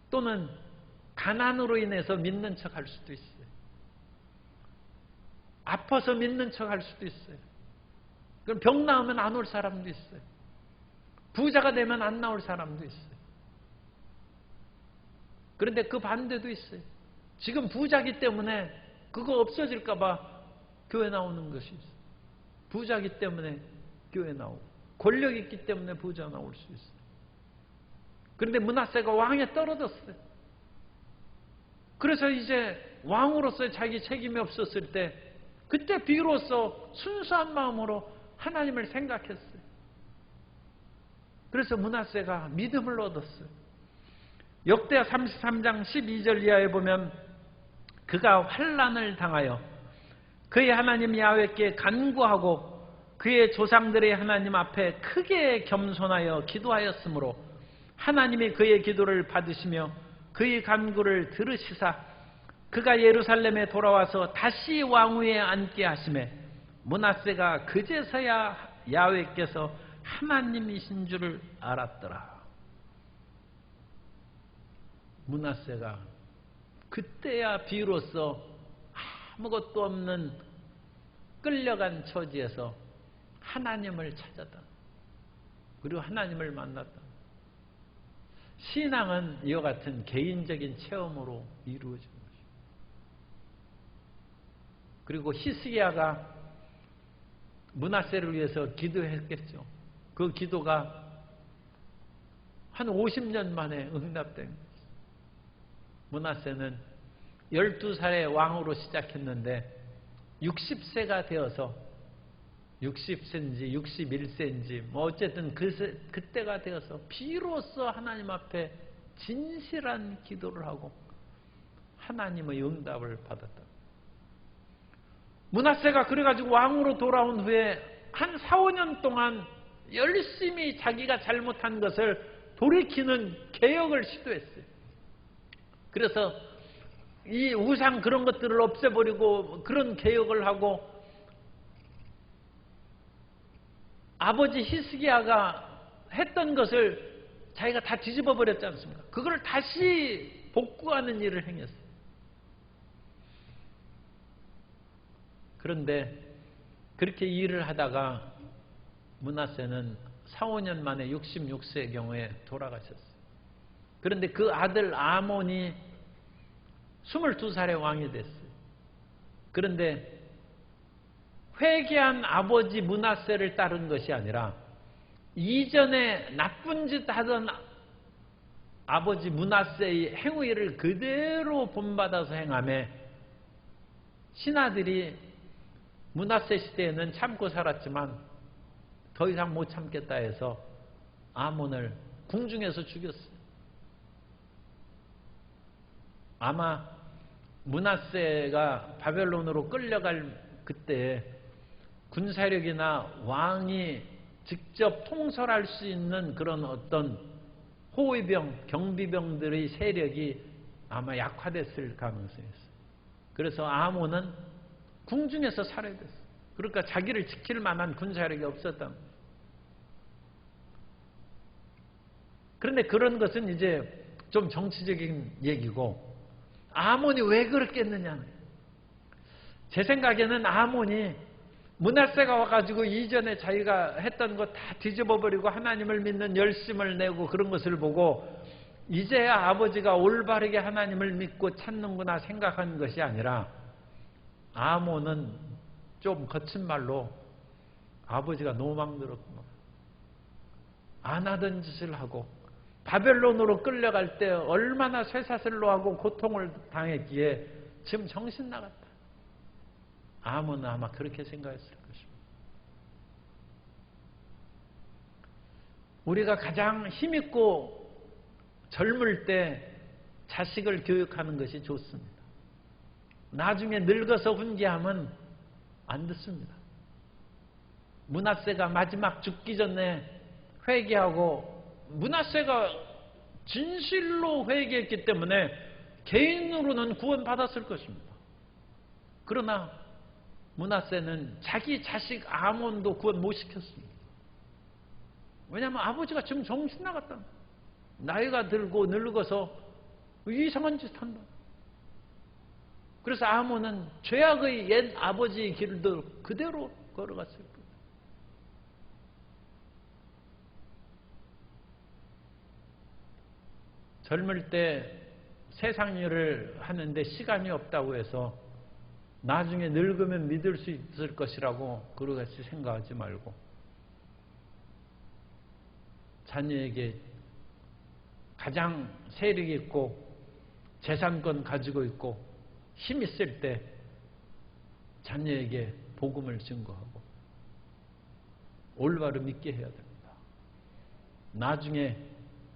또는 가난으로 인해서 믿는 척 할 수도 있어요. 아파서 믿는 척 할 수도 있어요. 그럼 병 나으면 안 올 사람도 있어요. 부자가 되면 안 나올 사람도 있어요. 그런데 그 반대도 있어요. 지금 부자기 때문에 그거 없어질까 봐 교회 나오는 것이 있어요. 부자기 때문에 교회 나오고 권력이 있기 때문에 부자 나올 수 있어요. 그런데 므낫세가 왕에 떨어졌어요. 그래서 이제 왕으로서의 자기 책임이 없었을 때 그때 비로소 순수한 마음으로 하나님을 생각했어요. 그래서 므낫세가 믿음을 얻었어요. 역대하 33장 12절 이하에 보면 그가 환난을 당하여 그의 하나님 야훼께 간구하고 그의 조상들의 하나님 앞에 크게 겸손하여 기도하였으므로 하나님이 그의 기도를 받으시며 그의 간구를 들으시사 그가 예루살렘에 돌아와서 다시 왕위에 앉게 하시매 므낫세가 그제서야 야훼께서 하나님이신 줄을 알았더라. 므낫세가 그때야 비로소 아무것도 없는 끌려간 처지에서 하나님을 찾았다. 그리고 하나님을 만났다. 신앙은 이와 같은 개인적인 체험으로 이루어진 것입니다. 그리고 히스기야가 므낫세를 위해서 기도했겠죠. 그 기도가 한 50년 만에 응답된 거죠. 므낫세는 12살의 왕으로 시작했는데 60세가 되어서 60세인지 61세인지 뭐 어쨌든 그때가 되어서 비로소 하나님 앞에 진실한 기도를 하고 하나님의 응답을 받았다. 므낫세가 그래가지고 왕으로 돌아온 후에 한 4, 5년 동안 열심히 자기가 잘못한 것을 돌이키는 개혁을 시도했어요. 그래서 이 우상 그런 것들을 없애버리고 그런 개혁을 하고 아버지 히스기야가 했던 것을 자기가 다 뒤집어 버렸지 않습니까? 그걸 다시 복구하는 일을 행했어요. 그런데 그렇게 일을 하다가 므낫세는 4, 5년 만에 66세의 경우에 돌아가셨어요. 그런데 그 아들 아몬이 22살의 왕이 됐어요. 그런데 회개한 아버지 므낫세를 따른 것이 아니라 이전에 나쁜 짓 하던 아버지 므낫세의 행위를 그대로 본받아서 행하며 신하들이 므낫세 시대에는 참고 살았지만 더 이상 못 참겠다 해서 아몬을 궁중에서 죽였어요. 아마 므낫세가 바벨론으로 끌려갈 그때 군사력이나 왕이 직접 통솔할 수 있는 그런 어떤 호위병, 경비병들의 세력이 아마 약화됐을 가능성이 있어요. 그래서 아몬은 궁중에서 살아야 됐어요. 그러니까 자기를 지킬 만한 군사력이 없었다. 그런데 그런 것은 이제 좀 정치적인 얘기고, 아몬이 왜 그렇겠느냐. 제 생각에는 아몬이 므낫세가 와가지고 이전에 자기가 했던 거 다 뒤집어버리고 하나님을 믿는 열심을 내고 그런 것을 보고 이제야 아버지가 올바르게 하나님을 믿고 찾는구나 생각한 것이 아니라, 아몬은 좀 거친 말로 아버지가 노망들었구나, 안 하던 짓을 하고 바벨론으로 끌려갈 때 얼마나 쇠사슬로 하고 고통을 당했기에 지금 정신 나갔다. 아몬은 아마 그렇게 생각했을 것입니다. 우리가 가장 힘있고 젊을 때 자식을 교육하는 것이 좋습니다. 나중에 늙어서 훈계하면 안 듣습니다. 므낫세가 마지막 죽기 전에 회개하고, 므낫세가 진실로 회개했기 때문에 개인으로는 구원받았을 것입니다. 그러나 므낫세는 자기 자식 아몬도 구원 못 시켰습니다. 왜냐하면 아버지가 지금 정신 나갔다. 나이가 들고 늙어서 이상한 짓 한다. 그래서 아몬은 죄악의 옛 아버지의 길도 그대로 걸어갔을 거예요. 젊을 때 세상 일을 하는데 시간이 없다고 해서 나중에 늙으면 믿을 수 있을 것이라고 그러같이 생각하지 말고, 자녀에게 가장 세력 있고 재산권 가지고 있고 힘 있을 때 자녀에게 복음을 증거하고 올바로 믿게 해야 됩니다. 나중에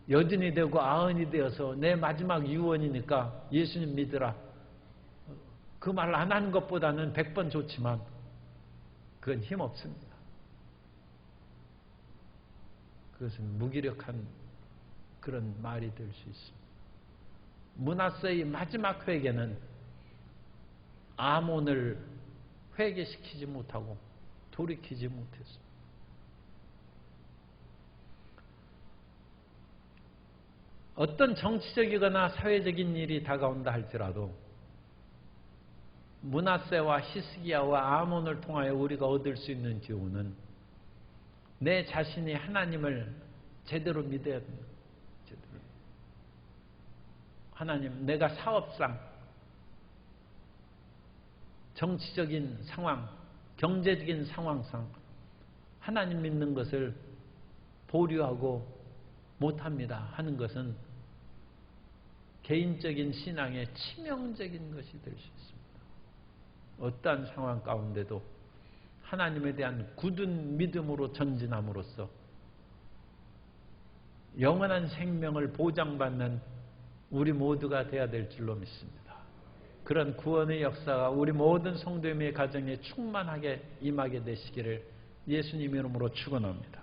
여든이 되고 아흔이 되어서 내 마지막 유언이니까 예수님 믿으라, 그 말 안 하는 것보다는 100번 좋지만 그건 힘없습니다. 그것은 무기력한 그런 말이 될 수 있습니다. 므낫세의 마지막 회개는 아몬을 회개시키지 못하고 돌이키지 못했습니다. 어떤 정치적이거나 사회적인 일이 다가온다 할지라도 므낫세와 히스기야와 아몬을 통하여 우리가 얻을 수 있는 교훈은, 내 자신이 하나님을 제대로 믿어야 됩니다. 제대로. 하나님, 내가 사업상, 정치적인 상황, 경제적인 상황상 하나님 믿는 것을 보류하고 못합니다 하는 것은 개인적인 신앙의 치명적인 것이 될 수 있습니다. 어떠한 상황 가운데도 하나님에 대한 굳은 믿음으로 전진함으로써 영원한 생명을 보장받는 우리 모두가 되어야 될 줄로 믿습니다. 그런 구원의 역사가 우리 모든 성도님의 가정에 충만하게 임하게 되시기를 예수님 이름으로 축원합니다.